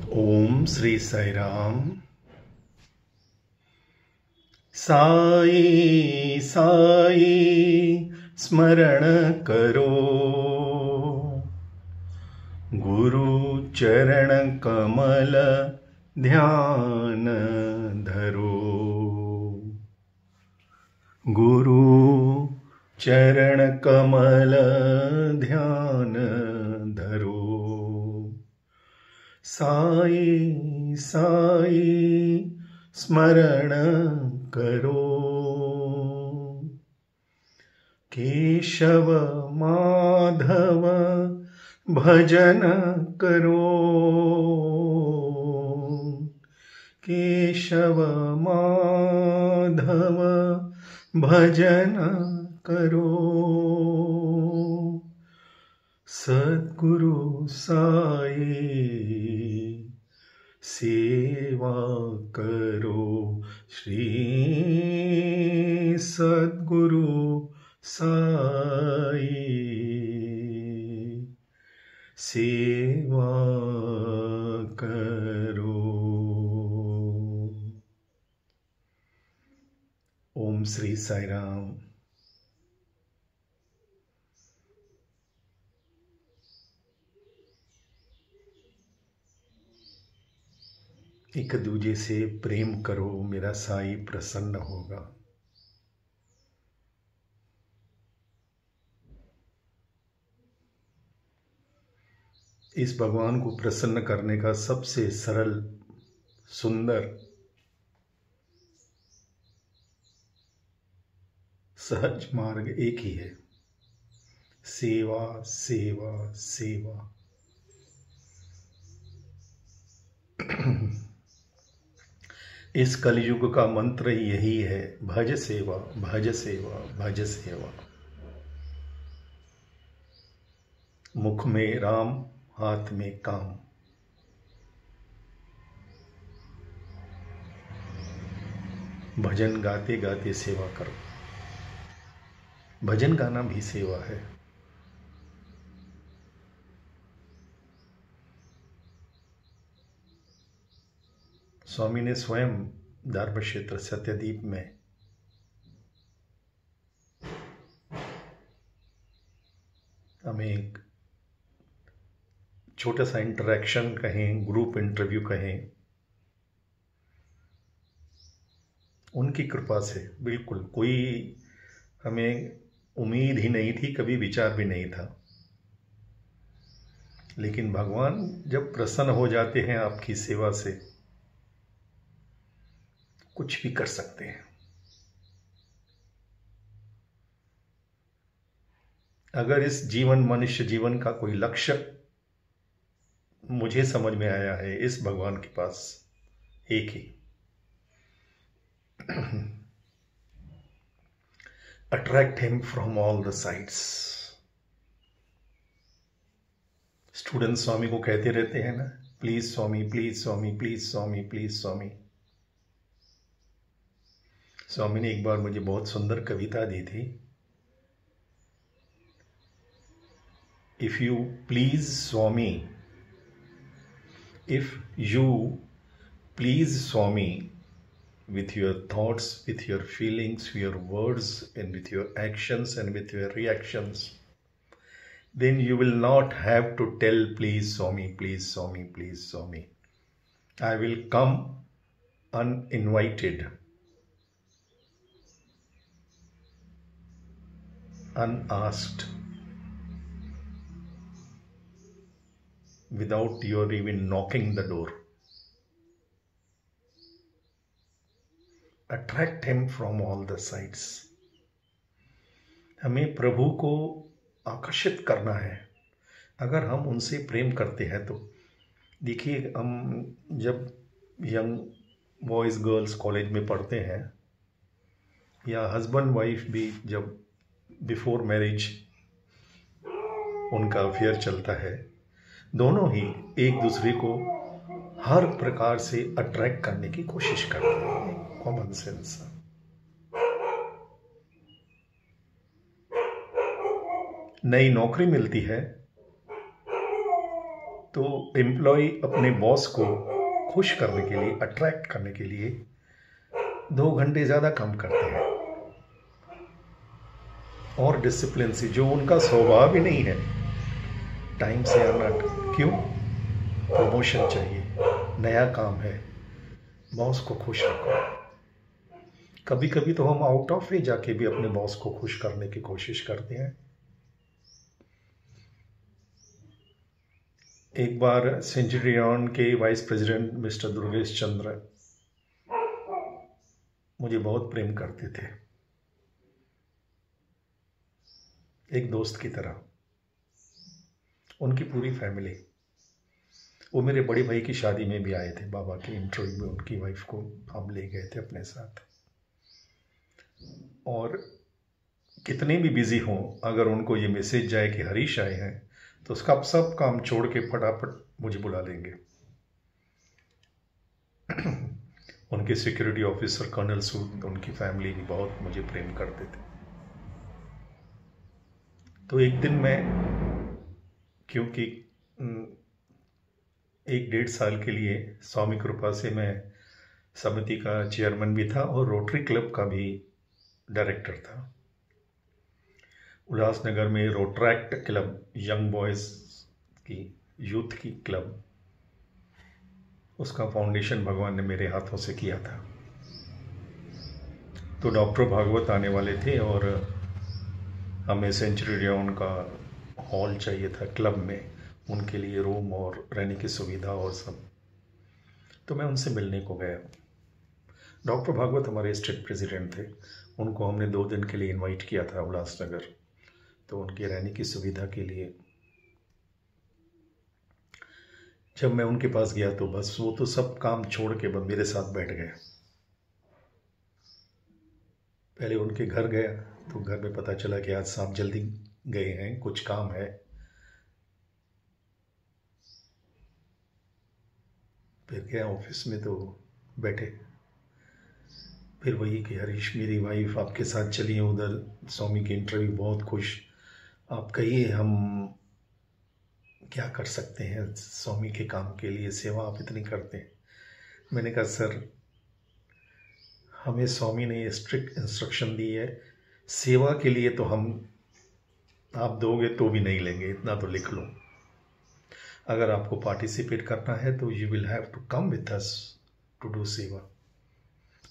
ओम श्री साई राम। साई साई स्मरण करो, गुरु चरण कमल ध्यान धरो। गुरु चरण कमल ध्यान धरो। साई साई स्मरण करो, केशव माधव भजन करो। केशव माधव भजन करो। सद्गुरु साई सेवा करो। श्री सद्गुरु साई सेवा करो। ओम श्री साई राम। एक दूजे से प्रेम करो, मेरा साई प्रसन्न होगा। इस भगवान को प्रसन्न करने का सबसे सरल, सुंदर, सहज मार्ग एक ही है, सेवा सेवा सेवा। इस कलयुग का मंत्र यही है, भज सेवा भज सेवा भज सेवा। मुख में राम, हाथ में काम। भजन गाते गाते सेवा करो। भजन गाना भी सेवा है। स्वामी ने स्वयं धर्म क्षेत्र सत्यदीप में हमें एक छोटा सा इंटरेक्शन कहें, ग्रुप इंटरव्यू कहें, उनकी कृपा से, बिल्कुल कोई हमें उम्मीद ही नहीं थी, कभी विचार भी नहीं था, लेकिन भगवान जब प्रसन्न हो जाते हैं आपकी सेवा से, कुछ भी कर सकते हैं। अगर इस जीवन, मनुष्य जीवन का कोई लक्ष्य मुझे समझ में आया है, इस भगवान के पास एक ही, attract him from all the sides. Student Swami को कहते रहते हैं ना, please Swami, please Swami, please Swami, please Swami. Swami ने एक बार मुझे बहुत सुंदर कविता दी थी। If you please Swami, if you please Swami with your thoughts, with your feelings, with your words, and with your actions and with your reactions, then you will not have to tell please Swami, please Swami, please Swami. I will come uninvited, unasked, without your even knocking the door. Attract him from all the sides. हमें प्रभु को आकर्षित करना है। अगर हम उनसे प्रेम करते हैं तो देखिए, हम जब यंग बॉयज़ गर्ल्स कॉलेज में पढ़ते हैं, या हस्बैंड वाइफ भी जब बिफोर मैरिज उनका अफेयर चलता है, दोनों ही एक दूसरे को हर प्रकार से अट्रैक्ट करने की कोशिश करते हैं। Common sense. नई नौकरी मिलती है तो एम्प्लॉय अपने बॉस को खुश करने के लिए, अट्रैक्ट करने के लिए 2 घंटे ज़्यादा काम करते हैं और डिसिप्लिन से, जो उनका स्वभाव ही नहीं है। टाइम से आना, क्यों? प्रमोशन चाहिए, नया काम है, बॉस को खुश रखो। कभी कभी तो हम आउट ऑफ वे जाके भी अपने बॉस को खुश करने की कोशिश करते हैं। एक बार सेंचुरियन के वाइस प्रेसिडेंट मिस्टर दुर्गेश चंद्र मुझे बहुत प्रेम करते थे, एक दोस्त की तरह। उनकी पूरी फैमिली, वो मेरे बड़े भाई की शादी में भी आए थे, बाबा के इंटरव्यू में उनकी वाइफ को हम ले गए थे अपने साथ। और कितने भी बिजी हों, अगर उनको ये मैसेज जाए कि हरीश आए हैं, तो उसका सब काम छोड़ के फटाफट मुझे बुला लेंगे। उनके सिक्योरिटी ऑफिसर कर्नल सूद, उनकी फैमिली भी बहुत मुझे प्रेम करते थे। तो एक दिन मैं, क्योंकि 1-1.5 साल के लिए स्वामी कृपा से मैं समिति का चेयरमैन भी था और रोटरी क्लब का भी डायरेक्टर था। उल्लासनगर में रोट्रैक्ट क्लब, यंग बॉयज़ की यूथ की क्लब, उसका फाउंडेशन भगवान ने मेरे हाथों से किया था। तो डॉक्टर भागवत आने वाले थे और हमें सेंचुरियन का हॉल चाहिए था क्लब में, उनके लिए रूम और रहने की सुविधा और सब। तो मैं उनसे मिलने को गया। डॉक्टर भागवत हमारे स्टेट प्रेसिडेंट थे, उनको हमने 2 दिन के लिए इनवाइट किया था उल्लासनगर, तो उनके रहने की सुविधा के लिए। जब मैं उनके पास गया तो बस वो तो सब काम छोड़ के बस मेरे साथ बैठ गए। पहले उनके घर गया तो घर में पता चला कि आज साहब जल्दी गए हैं, कुछ काम है। फिर गया ऑफिस में तो बैठे, फिर वही कि हरीश मेरी वाइफ आपके साथ चली है उधर, स्वामी की इंटरव्यू, बहुत खुश, आप कहिए हम क्या कर सकते हैं स्वामी के काम के लिए, सेवा आप इतनी करते हैं। मैंने कहा सर, हमें स्वामी ने स्ट्रिक्ट इंस्ट्रक्शन दी है, सेवा के लिए तो हम, आप दोगे तो भी नहीं लेंगे, इतना तो लिख लो। अगर आपको पार्टिसिपेट करना है तो you will have to come with us to do seva.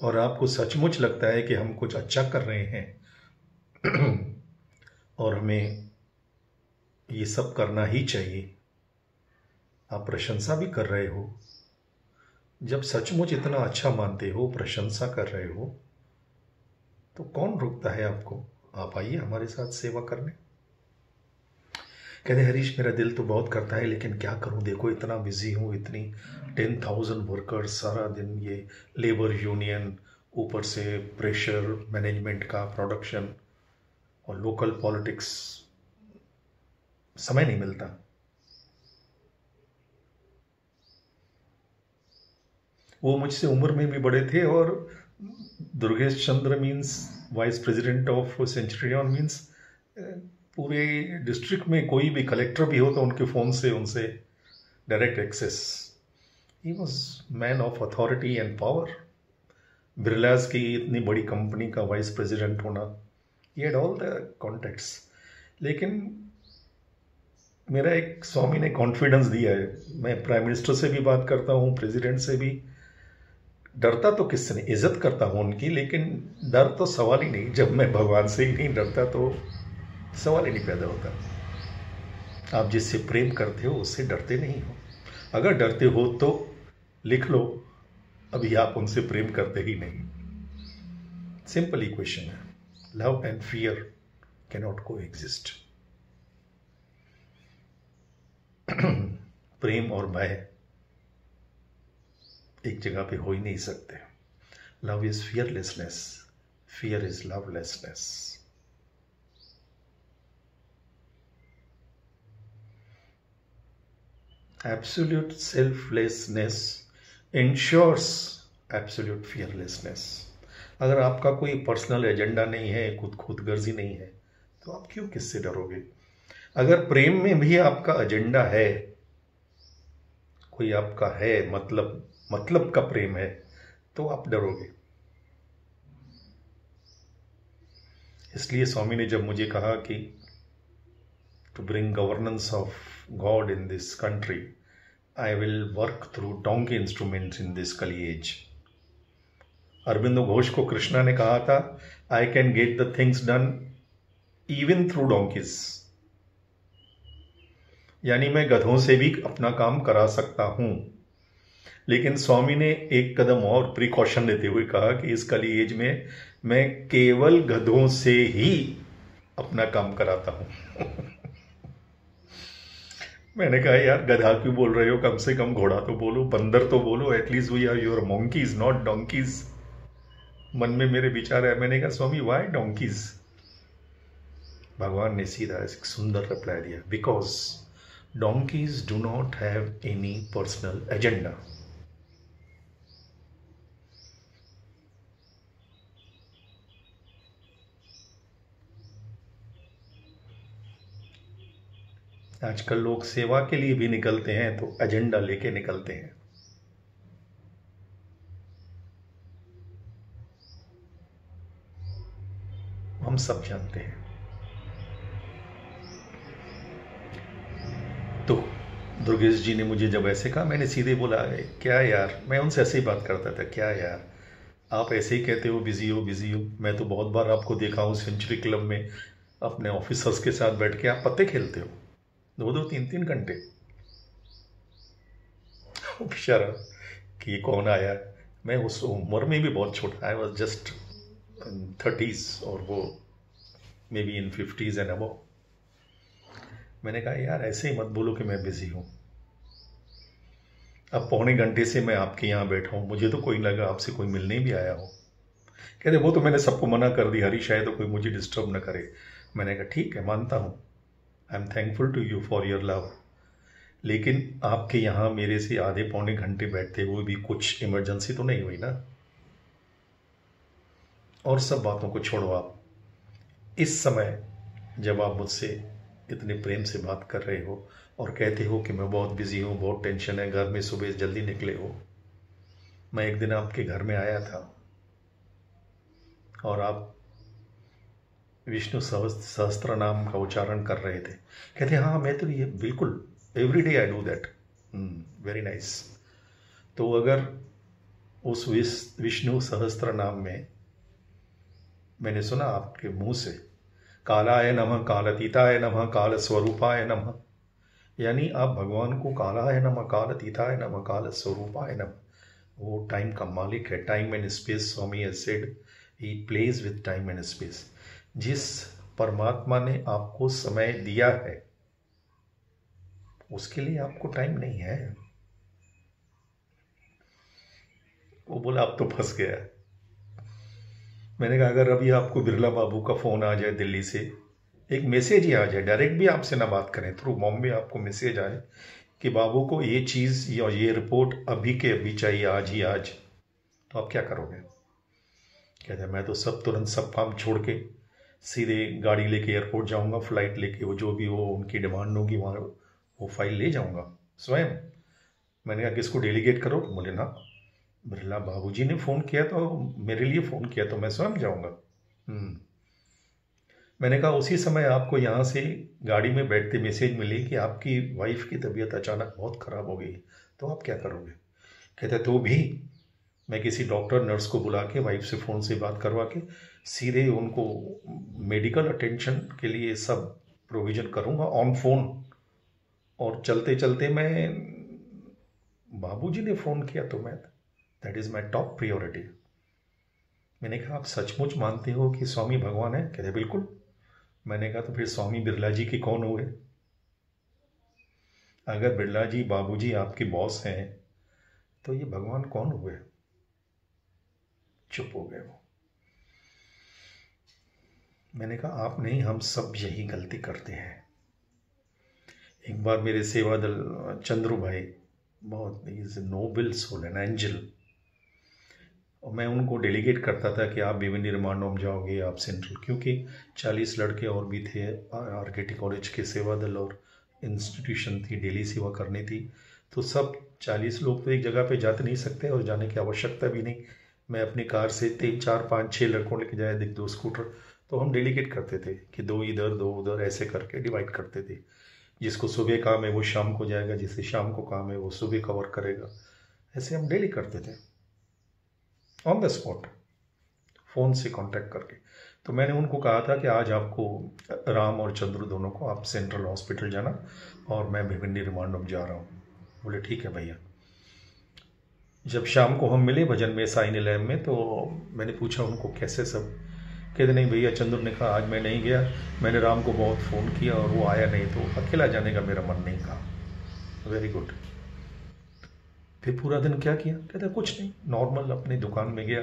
और आपको सचमुच लगता है कि हम कुछ अच्छा कर रहे हैं और हमें ये सब करना ही चाहिए, आप प्रशंसा भी कर रहे हो, जब सचमुच इतना अच्छा मानते हो, प्रशंसा कर रहे हो, तो कौन रोकता है आपको, आप आइए हमारे साथ सेवा करने। कहते हरीश मेरा दिल तो बहुत करता है, लेकिन क्या करूं, देखो इतना बिजी हूं, इतनी 10,000 वर्कर्स, सारा दिन ये लेबर यूनियन, ऊपर से प्रेशर मैनेजमेंट का, प्रोडक्शन और लोकल पॉलिटिक्स, समय नहीं मिलता। वो मुझसे उम्र में भी बड़े थे और Durgesh Chandra means vice president of Centurion means पूरे डिस्ट्रिक्ट में कोई भी कलेक्टर भी हो तो उनके फ़ोन से उनसे direct access. He was man of authority and power. Birlas की इतनी बड़ी कंपनी का वाइस प्रेसिडेंट होना, he had all the contacts. लेकिन मेरा एक स्वामी ने कॉन्फिडेंस दिया है, मैं प्राइम मिनिस्टर से भी बात करता हूँ, प्रेसिडेंट से भी, डरता तो किससे नहीं, इज्जत करता हूँ उनकी, लेकिन डर तो सवाल ही नहीं। जब मैं भगवान से ही नहीं डरता तो सवाल ही नहीं पैदा होता। आप जिससे प्रेम करते हो उससे डरते नहीं हो। अगर डरते हो तो लिख लो, अभी आप उनसे प्रेम करते ही नहीं। सिंपल इक्वेशन है, love and fear cannot coexist. प्रेम और भय एक जगह पे हो ही नहीं सकते। Love is fearlessness, fear is lovelessness. Absolute selflessness ensures absolute fearlessness. अगर आपका कोई पर्सनल एजेंडा नहीं है, खुदगर्जी नहीं है, तो आप क्यों किससे डरोगे। अगर प्रेम में भी आपका एजेंडा है कोई आपका है, मतलब का प्रेम है, तो आप डरोगे। इसलिए स्वामी ने जब मुझे कहा कि to bring governance of God in this country, I will work through donkey instruments in this Kali age. Aurobindo Ghosh को कृष्णा ने कहा था, I can get the things done even through donkeys, यानी मैं गधों से भी अपना काम करा सकता हूं। लेकिन स्वामी ने एक कदम और प्रिकॉशन लेते हुए कहा कि इस कली एज में मैं केवल गधों से ही अपना काम कराता हूं। मैंने कहा यार गधा क्यों बोल रहे हो, कम से कम घोड़ा तो बोलो, बंदर तो बोलो, at least we are your monkeys not donkeys. मन में मेरे विचार है, मैंने कहा स्वामी वाई डोंकीज? भगवान ने सीधा एक सुंदर रिप्लाई दिया, because donkey's do not have any personal agenda. आजकल लोग सेवा के लिए भी निकलते हैं तो एजेंडा लेके निकलते हैं। हम सब जानते हैं। तो दुर्गेश जी ने मुझे जब ऐसे कहा, मैंने सीधे बोला, क्या यार, मैं उनसे ऐसे ही बात करता था, क्या यार आप ऐसे ही कहते हो बिजी हो बिजी हो, मैं तो बहुत बार आपको देखा हूँ सेंचुरी क्लब में अपने ऑफिसर्स के साथ बैठ के आप पत्ते खेलते हो 2-2 3-3 घंटे। बेचारा कि ये कौन आया। मैं उस उम्र में भी बहुत छोटा, आई वॉज जस्ट 30s और वो may be in 50s and above. मैंने कहा यार ऐसे ही मत बोलो कि मैं बिजी हूँ। अब पौने घंटे से मैं आपके यहाँ बैठा हूँ, मुझे तो कोई लगा आपसे कोई मिलने भी आया हो। कहते वो तो मैंने सबको मना कर दी हरी, शायद तो कोई मुझे डिस्टर्ब न करे। मैंने कहा ठीक है, मानता हूँ, I am thankful to you for your love, लेकिन आपके यहाँ मेरे से आधे पौने घंटे बैठते हुए भी कुछ इमरजेंसी तो नहीं हुई ना। और सब बातों को छोड़ो, आप इस समय जब आप मुझसे इतने प्रेम से बात कर रहे हो और कहते हो कि मैं बहुत बिजी हूँ, बहुत टेंशन है, घर में सुबह जल्दी निकले हो। मैं एक दिन आपके घर में आया था और आप विष्णु सहस्त्र नाम का उच्चारण कर रहे थे। कहते हाँ मैं तो ये बिल्कुल every day I do that. Very nice. तो अगर उस विष्णु सहस्त्र नाम में मैंने सुना आपके मुंह से कालाय नमः, कालातीताय नमः, काल स्वरूपाय नमः, यानी आप भगवान को कालाय नमः, कालातीताय नमः, काल स्वरूपाय नमः, वो टाइम का मालिक है। Time and space, Swami has said, he plays with time and space. जिस परमात्मा ने आपको समय दिया है उसके लिए आपको टाइम नहीं है। वो बोला अब तो फंस गया। मैंने कहा अगर अभी आपको बिरला बाबू का फोन आ जाए दिल्ली से, एक मैसेज ही आ जाए, डायरेक्ट भी आपसे ना बात करें, थ्रू बॉम्बे आपको मैसेज आए कि बाबू को ये चीज़ या ये रिपोर्ट अभी के अभी चाहिए, आज ही आज, तो आप क्या करोगे? कहते हैं मैं तो सब तुरंत सब काम छोड़ के सीधे गाड़ी लेके एयरपोर्ट जाऊंगा, फ्लाइट लेके, वो जो भी वो उनकी डिमांड होगी वहाँ वो फाइल ले जाऊंगा स्वयं। मैंने कहा किसको डेलीगेट करो? बोले ना, बिरला बाबूजी ने फ़ोन किया तो मेरे लिए फ़ोन किया तो मैं स्वयं जाऊंगा। मैंने कहा उसी समय आपको यहाँ से गाड़ी में बैठते मैसेज मिले कि आपकी वाइफ की तबीयत अचानक बहुत ख़राब हो गई, तो आप क्या करोगे? कहते तो भी मैं किसी डॉक्टर नर्स को बुला के वाइफ से फ़ोन से बात करवा के सीधे उनको मेडिकल अटेंशन के लिए सब प्रोविज़न करूँगा ऑन फ़ोन। और चलते चलते मैं, बाबूजी ने फ़ोन किया तो मैं, that is my top priority. मैंने कहा आप सचमुच मानते हो कि स्वामी भगवान है? कहते बिल्कुल। मैंने कहा तो फिर स्वामी बिरला जी के कौन हुए? अगर बिरला जी बाबूजी आपके बॉस हैं तो ये भगवान कौन हुए? चुप हो गए वो। मैंने कहा आप नहीं, हम सब यही गलती करते हैं। एक बार मेरे सेवा दल चंद्रू भाई, बहुत is noble soul, an angel, और मैं उनको डेलीगेट करता था कि आप भिवंडी रिमांडोम जाओगे, आप सेंट्रल, क्योंकि 40 लड़के और भी थे, आरकेटी कॉलेज के सेवा दल और इंस्टीट्यूशन थी, डेली सेवा करनी थी। तो सब 40 लोग तो एक जगह पे जाते नहीं सकते और जाने की आवश्यकता भी नहीं। मैं अपनी कार से 3 4 5 6 लड़कों लेके जाए, देख 2 स्कूटर, तो हम डेलीकेट करते थे कि 2 इधर 2 उधर, ऐसे करके डिवाइड करते थे। जिसको सुबह काम है वो शाम को जाएगा, जिसे शाम को काम है वो सुबह कवर करेगा। ऐसे हम डेली करते थे, ऑन द स्पॉट, फ़ोन से कांटेक्ट करके। तो मैंने उनको कहा था कि आज आपको, राम और चंद्र दोनों को, आप सेंट्रल हॉस्पिटल जाना और मैं भिवंडी रिमांड होम जा रहा हूँ। बोले ठीक है भैया। जब शाम को हम मिले भजन में साइन लैब में, तो मैंने पूछा उनको कैसे सब। कहते नहीं भैया, चंद्र ने कहा आज मैं नहीं गया, मैंने राम को बहुत फ़ोन किया और वो आया नहीं, तो अकेला जाने का मेरा मन नहीं कहा। Very good. फिर पूरा दिन क्या किया? कहते कुछ नहीं, नॉर्मल अपनी दुकान में गया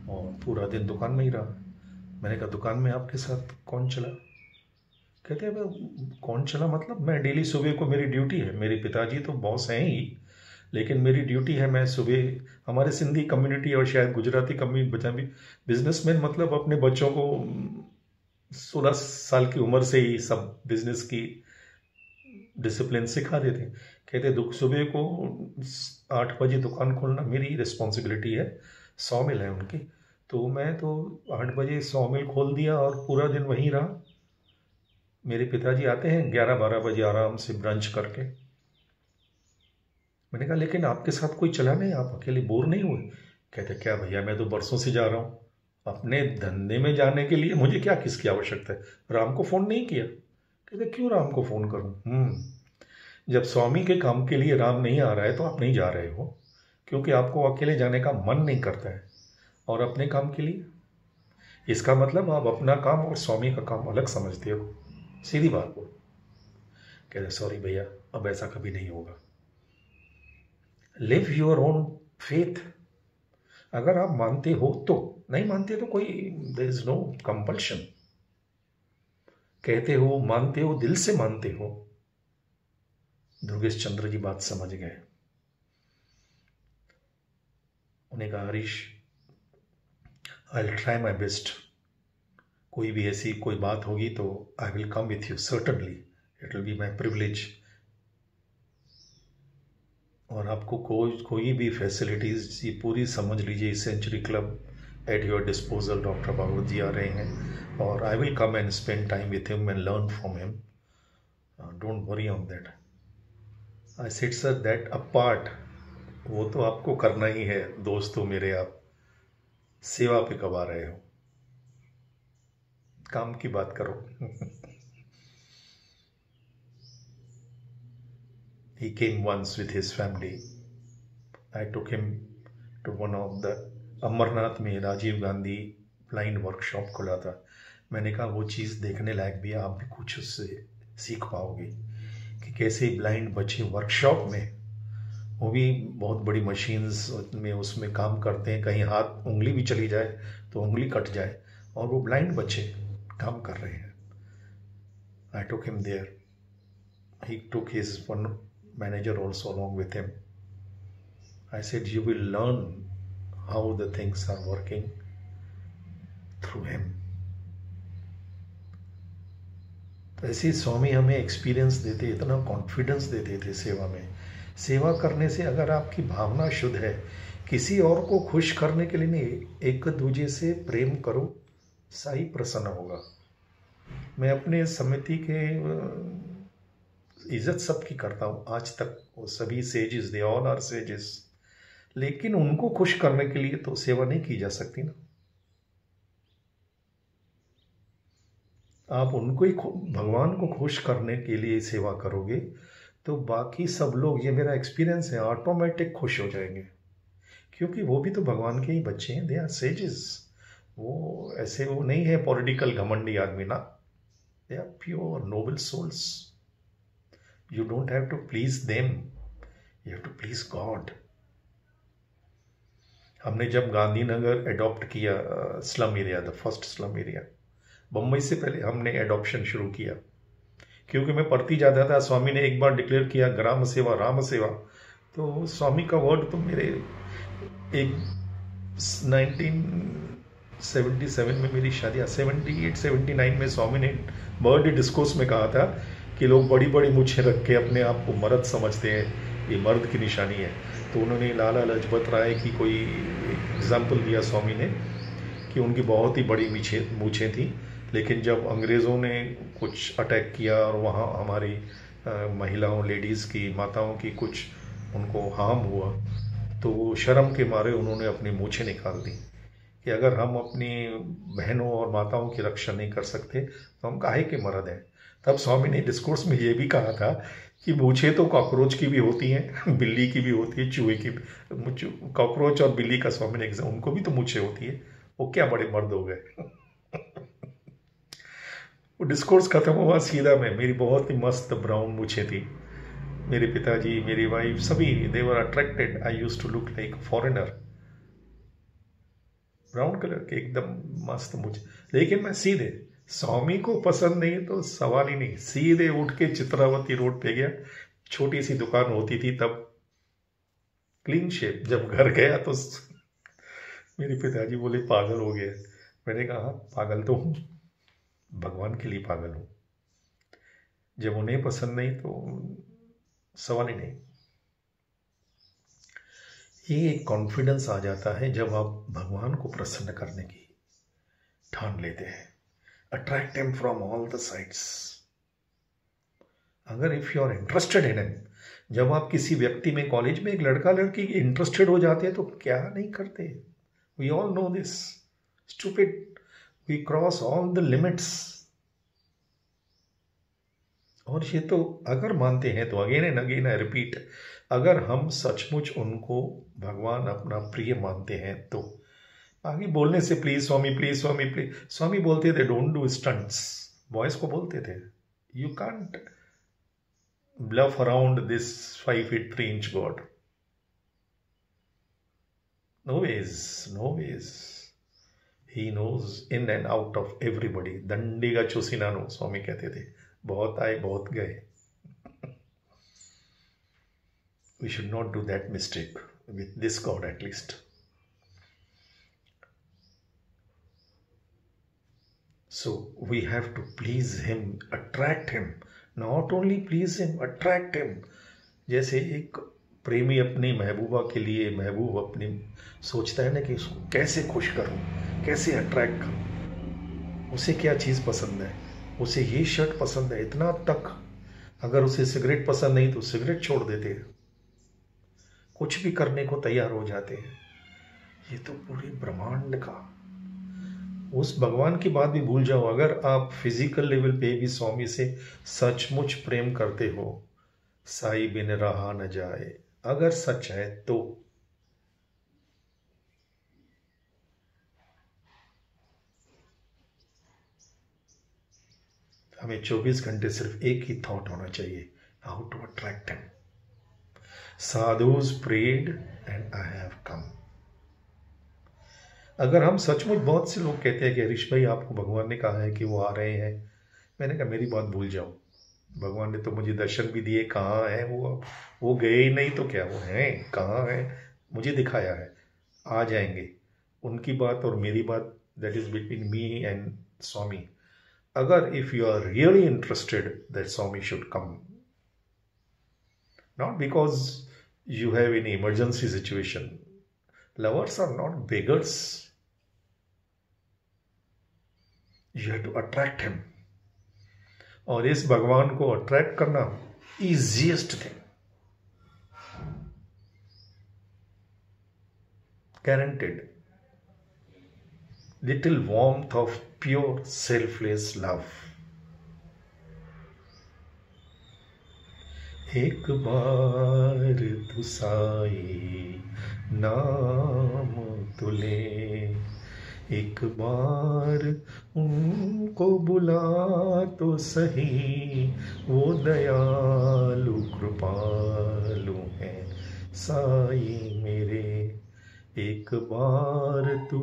और पूरा दिन दुकान में ही रहा। मैंने कहा दुकान में आपके साथ कौन चला? कहते हैं कौन चला मतलब, मैं डेली सुबह को, मेरी ड्यूटी है, मेरे पिताजी तो बॉस हैं ही, लेकिन मेरी ड्यूटी है, मैं सुबह, हमारे सिंधी कम्युनिटी और शायद गुजराती कम्युनिटी, बिजनेसमैन मतलब अपने बच्चों को 16 साल की उम्र से ही सब बिजनेस की डिसिप्लिन सिखा देते हैं। कहते सुबह को 8 बजे दुकान खोलना मेरी रिस्पॉन्सिबिलिटी है, 100 मिल है उनकी, तो मैं तो 8 बजे 100 मिल खोल दिया और पूरा दिन वहीं रहा। मेरे पिताजी आते हैं 11-12 बजे आराम से ब्रंच करके। मैंने कहा लेकिन आपके साथ कोई चला नहीं, आप अकेले बोर नहीं हुए? कहते क्या भैया, मैं तो बरसों से जा रहा हूँ, अपने धंधे में जाने के लिए मुझे क्या किसकी आवश्यकता है? राम को फ़ोन नहीं किया। कहते क्यों राम को फ़ोन करूँ? जब स्वामी के काम के लिए राम नहीं आ रहा है तो आप नहीं जा रहे हो, क्योंकि आपको अकेले जाने का मन नहीं करता है। और अपने काम के लिए, इसका मतलब आप अपना काम और स्वामी का काम अलग समझते हो, सीधी बात बोल। कहते सॉरी भैया, अब ऐसा कभी नहीं होगा। Live your own faith. अगर आप मानते हो तो, नहीं मानते तो कोई, देयर इज नो कंपल्शन। कहते हो, मानते हो, दिल से मानते हो। दुर्गेश चंद्र जी बात समझ गए। उन्हें कहा Harish, I will try my best, कोई भी ऐसी कोई बात होगी तो I will come with you, certainly, it will be my privilege. और आपको कोई भी फैसिलिटीज़, ये पूरी समझ लीजिए, Century Club at your disposal. Doctor Bhagwat ji आ रहे हैं और I will come and spend time with him and learn from him, don't worry on that. I said sir that apart, वो तो आपको करना ही है, दोस्तों मेरे, आप सेवा पे कब आ रहे हो, काम की बात करो। He came once with his family. I took him to one of the, Amarnath में राजीव गांधी ब्लाइंड वर्कशॉप खुला था। मैंने कहा वो चीज़ देखने लायक भी है, आप भी कुछ उससे सीख पाओगे कि कैसे ब्लाइंड बच्चे वर्कशॉप में, वो भी बहुत बड़ी मशीन्स में उसमें काम करते हैं, कहीं हाथ उंगली भी चली जाए तो उंगली कट जाए, और वो ब्लाइंड बच्चे काम कर रहे हैं। I took him there. He took his one manager also along with him. I said, you will learn how the things are working through him. ऐसे स्वामी हमें एक्सपीरियंस देते, इतना कॉन्फिडेंस देते थे सेवा में। सेवा करने से अगर आपकी भावना शुद्ध है, किसी और को खुश करने के लिए नहीं, एक दूजे से प्रेम करो, साई प्रसन्न होगा। मैं अपने समिति के इज्जत सबकी करता हूँ आज तक, वो सभी sages, they all are sages, लेकिन उनको खुश करने के लिए तो सेवा नहीं की जा सकती ना। आप उनको ही, भगवान को खुश करने के लिए सेवा करोगे तो बाकी सब लोग, ये मेरा एक्सपीरियंस है, ऑटोमेटिक खुश हो जाएंगे, क्योंकि वो भी तो भगवान के ही बच्चे हैं, दे आर सेजेस। वो ऐसे वो नहीं है पॉलिटिकल घमंडी आदमी ना, they are pure noble souls. You don't have to please them, you have to please God. हमने जब गांधीनगर एडॉप्ट किया, slum area, the first slum area, Bombay से पहले हमने एडॉप्शन शुरू किया, क्योंकि मैं पढ़ती जाता था। स्वामी ने एक बार डिक्लेयर किया ग्राम सेवा राम सेवा, तो स्वामी का वर्ड तो मेरे, एक 1977 में मेरी शादी, 78-79 में स्वामी ने बर्थडे डिस्कोर्स में कहा था कि लोग बड़ी बड़ी मूछें रख के अपने आप को मर्द समझते हैं, ये मर्द की निशानी है। तो उन्होंने लाला लाजपत राय की कोई एग्जाम्पल दिया स्वामी ने कि उनकी बहुत ही बड़ी मूछें थी, लेकिन जब अंग्रेज़ों ने कुछ अटैक किया और वहाँ हमारी महिलाओं, लेडीज़ की, माताओं की कुछ उनको हार्म हुआ, तो वो शर्म के मारे उन्होंने अपनी मूछें निकाल दी कि अगर हम अपनी बहनों और माताओं की रक्षा नहीं कर सकते तो हम काहे के मर्द हैं। तब स्वामी ने डिस्कोर्स में ये भी कहा था कि मूछें तो कॉकरोच की भी होती हैं, बिल्ली की भी होती है, चूहे की भी। कॉकरोच और बिल्ली का स्वामी ने उनको भी तो मूछें होती है, वो क्या बड़े मर्द हो गए। वो डिस्कोर्स खत्म हुआ, सीधा मैं, मेरी बहुत ही मस्त ब्राउन मूछें थी, मेरे पिताजी, मेरी वाइफ, सभी they were attracted. I used to look like foreigner, brown colour के एकदम मस्त मुझे। लेकिन मैं सीधे, स्वामी को पसंद नहीं तो सवाल ही नहीं, सीधे उठ के चित्रावती रोड पे गया। छोटी सी दुकान होती थी तब, क्लीन शेप। जब घर गया तो मेरे पिताजी बोले पागल हो गए। मैंने कहा पागल तो हूँ, भगवान के लिए पागल हूँ। जब उन्हें पसंद नहीं तो सवाल ही नहीं। ये एक कॉन्फिडेंस आ जाता है जब आप भगवान को प्रसन्न करने की ठान लेते हैं। Attract him from all the sides. अगर if you are interested in him, जब आप किसी व्यक्ति में, कॉलेज में एक लड़का लड़की इंटरेस्टेड हो जाते हैं तो क्या नहीं करते। We all know this. Stupid, we cross all the limits. और ये तो अगर मानते हैं तो again and again I repeat, अगर हम सचमुच उनको भगवान अपना प्रिय मानते हैं तो आगे बोलने से please Swami, please Swami, please Swami बोलते थे, डोंट डू स्टंट्स। बॉयज को बोलते थे you can't bluff around this 5 feet 3 inch God. No ways, no ways. He knows in and out of everybody. दंडी का चूसिनानो स्वामी कहते थे, बहुत आए बहुत गए। We should not do that mistake with this God at least. So we have to please him, attract him. Not only please him, attract him. जैसे एक प्रेमी अपनी महबूबा के लिए, महबूब अपनी सोचता है ना कि उसको कैसे खुश करूं, कैसे अट्रैक्ट करूं, उसे क्या चीज़ पसंद है, उसे ये शर्ट पसंद है, इतना तक। अगर उसे सिगरेट पसंद नहीं तो सिगरेट छोड़ देते हैं, कुछ भी करने को तैयार हो जाते हैं। ये तो पूरे ब्रह्मांड का, उस भगवान की बात भी भूल जाओ। अगर आप फिजिकल लेवल पे भी स्वामी से सचमुच प्रेम करते हो, साई बिन रहा न जाए, अगर सच है तो हमें 24 घंटे सिर्फ एक ही थॉट होना चाहिए, how to attract him. Sadhus prayed and I have come. अगर हम सचमुच, बहुत से लोग कहते हैं कि हरीश भाई आपको भगवान ने कहा है कि वो आ रहे हैं। मैंने कहा मेरी बात भूल जाओ, भगवान ने तो मुझे दर्शन भी दिए, कहाँ है वो गए ही नहीं तो क्या, वो हैं कहाँ है, मुझे दिखाया है, आ जाएंगे। उनकी बात और मेरी बात, that is between me and Swami. अगर if you are really interested that Swami should come, not because you have any emergency situation. Lovers are not beggars, you have to attract him. और इस भगवान को अट्रैक्ट करना easiest thing, guaranteed. Little warmth of pure selfless love. एक बार तू साई नाम तुले, एक बार उनको बुला तो सही, वो दयालु कृपालु हैं साई मेरे। एक बार तू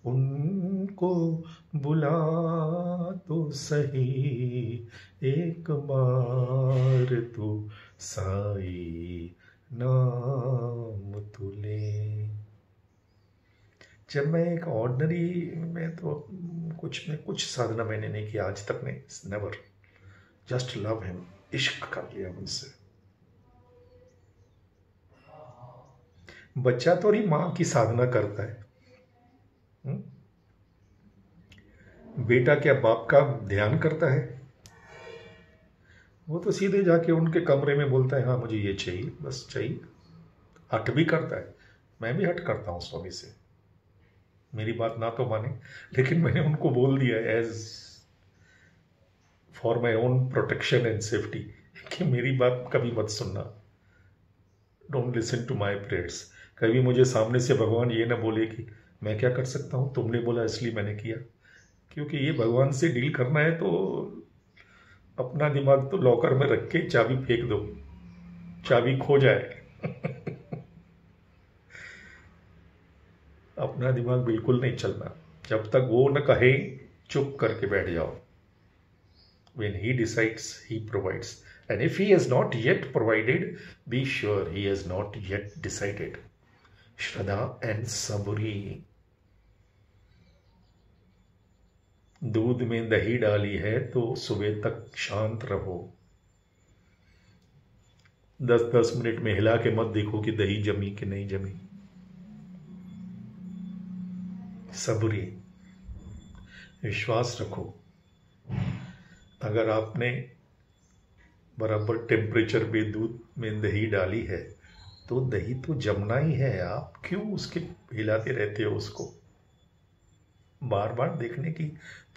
उनको बुला तो सही, एक बार तू साई नाम तुले। जब मैं एक ऑर्डनरी में, तो कुछ साधना मैंने नहीं किया आज तक, नहीं, नेवर, जस्ट लव हिम, इश्क कर लिया उनसे। बच्चा तो ही माँ की साधना करता है। हुँ? बेटा क्या बाप का ध्यान करता है? वो तो सीधे जाके उनके कमरे में बोलता है, हाँ मुझे ये चाहिए, बस चाहिए। हठ भी करता है। मैं भी हठ करता हूँ स्वामी से। मेरी बात ना तो माने, लेकिन मैंने उनको बोल दिया as for my own protection and safety कि मेरी बात कभी मत सुनना। Don't listen to my prayers. कभी मुझे सामने से भगवान ये ना बोले कि मैं क्या कर सकता हूँ, तुमने बोला इसलिए मैंने किया। क्योंकि ये भगवान से डील करना है तो अपना दिमाग तो लॉकर में रख के चाबी फेंक दो, चाबी खो जाए। अपना दिमाग बिल्कुल नहीं चलना। जब तक वो न कहे चुप करके बैठ जाओ। When he decides, he provides. And if he has not yet provided, be sure he has not yet decided. Shraddha and Saburi. दूध में दही डाली है तो सुबह तक शांत रहो। 10-10 मिनट में हिला के मत देखो कि दही जमी कि नहीं जमी। सबुरी, विश्वास रखो। अगर आपने बराबर टेम्परेचर पे दूध में दही डाली है तो दही तो जमना ही है। आप क्यों उसके हिलाते रहते हो? उसको बार बार देखने की,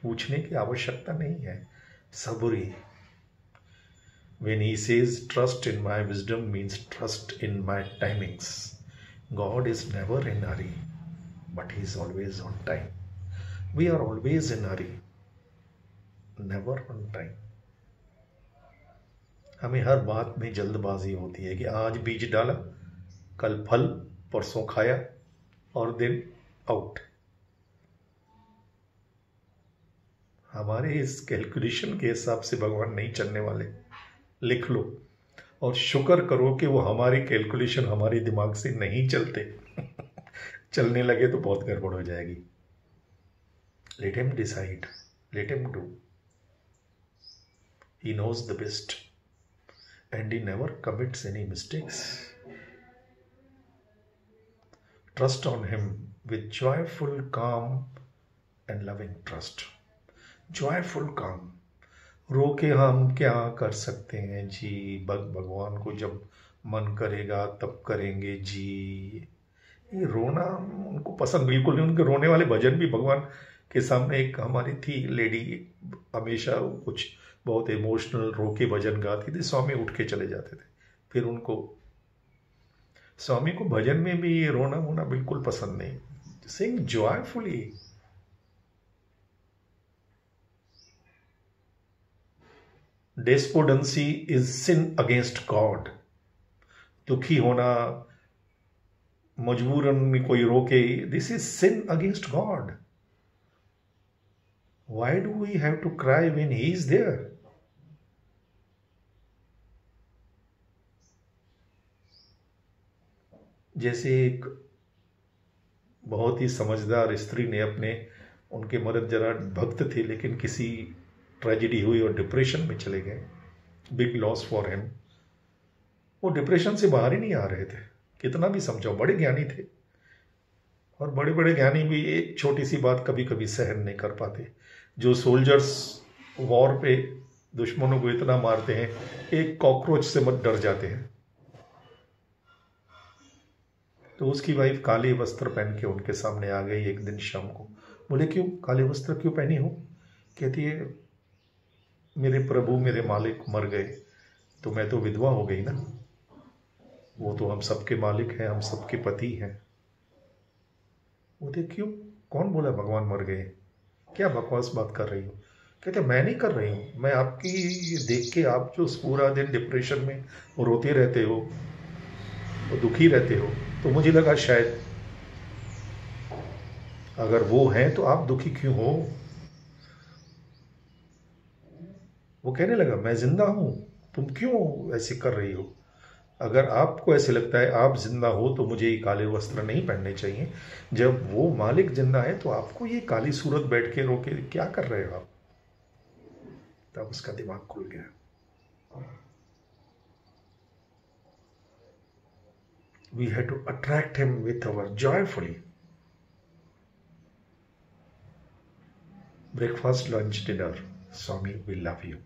पूछने की आवश्यकता नहीं है। सबुरी। When he says trust in my wisdom means trust in my timings. God is never in hurry, but he is always on time. We are always in hurry, never on time. हमें हर बात में जल्दबाजी होती है कि आज बीज डाला, कल फल, परसों खाया और दिन आउट। हमारे इस कैलकुलेशन के हिसाब से भगवान नहीं चलने वाले। लिख लो और शुक्र करो कि वो हमारी कैलकुलेशन हमारे दिमाग से नहीं चलते। चलने लगे तो बहुत गड़बड़ हो जाएगी। Let him decide, let him do. He knows the best and he never commits any mistakes. Trust on him with joyful calm and loving trust. Joyful calm. रो के हम क्या कर सकते हैं जी? भगवान को जब मन करेगा तब करेंगे जी। ये रोना उनको पसंद बिल्कुल नहीं। उनके रोने वाले भजन भी भगवान के सामने, एक हमारी थी लेडी, हमेशा कुछ बहुत इमोशनल रो के भजन गाती थी, स्वामी उठ के चले जाते थे। फिर उनको, स्वामी को भजन में भी ये रोना वोना बिल्कुल पसंद नहीं। Sing joyfully. Despondency is sin against God. दुखी होना, मजबूरन कोई रोके, this is sin against God. Why do we have to cry when he is there? जैसे एक बहुत ही समझदार स्त्री ने अपने, उनके मर्द जरा भक्त थे लेकिन किसी ट्रेजेडी हुई और डिप्रेशन में चले गए। Big loss for him. वो डिप्रेशन से बाहर ही नहीं आ रहे थे। कितना भी समझाओ, बड़े ज्ञानी थे और बड़े बड़े ज्ञानी भी एक छोटी सी बात कभी कभी सहन नहीं कर पाते। जो सोल्जर्स वॉर पे दुश्मनों को इतना मारते हैं, एक कॉकरोच से मत डर जाते हैं। तो उसकी वाइफ काले वस्त्र पहन के उनके सामने आ गई एक दिन शाम को। बोले क्यों काले वस्त्र क्यों पहनी हो? कहती है मेरे प्रभु मेरे मालिक मर गए तो मैं तो विधवा हो गई ना। वो तो हम सबके मालिक हैं, हम सबके पति हैं। बोले क्यों? कौन बोला भगवान मर गए? क्या बकवास बात कर रही हो? कहते मैं नहीं कर रही हूँ, मैं आपकी देख के, आप जो पूरा दिन डिप्रेशन में रोते रहते हो, वो दुखी रहते हो, तो मुझे लगा शायद अगर वो हैं तो आप दुखी क्यों हो? वो कहने लगा मैं जिंदा हूं, तुम क्यों ऐसे कर रही हो? अगर आपको ऐसे लगता है आप जिंदा हो तो मुझे ये काले वस्त्र नहीं पहनने चाहिए। जब वो मालिक जिंदा है तो आपको ये काली सूरत बैठ के रोके क्या कर रहे हो आप? तब उसका दिमाग खुल गया। We had to attract him with our joyfully. Breakfast, lunch, dinner. Swami, we love you.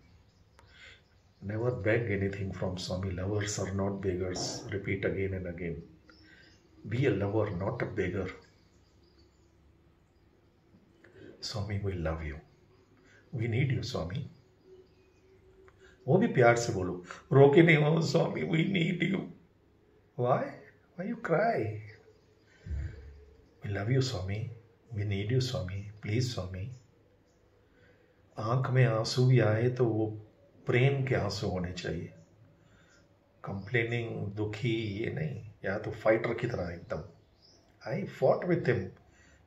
Never beg anything from Swami. Lovers are not beggars. Repeat again and again. Be a lover, not a beggar. Swami, we love you. We need you, Swami. वो भी प्यार से बोलो, रो के नहीं हो. स्वामी, we need you. Why you cry? We love you, Swami. We need you, Swami. Please, Swami. आंख में आंसू भी आए तो वो प्रेम के आंसू होने चाहिए. कंप्लेनिंग, दुखी, ये नहीं. या तो फाइटर की तरह एकदम. आई फॉट विथ हिम.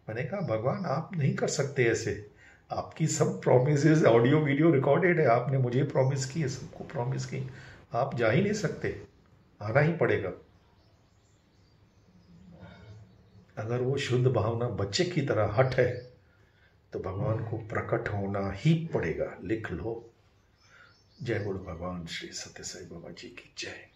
मैंने कहा भगवान आप नहीं कर सकते ऐसे. आपकी सब प्रॉमिसेस ऑडियो वीडियो रिकॉर्डेड है. आपने मुझे प्रॉमिस की है, सबको प्रॉमिस की. आप जा ही नहीं सकते, आना ही पड़ेगा. अगर वो शुद्ध भावना बच्चे की तरह हट है तो भगवान को प्रकट होना ही पड़ेगा. लिख लो. जय बोलो भगवान श्री सत्य साई बाबा जी की जय.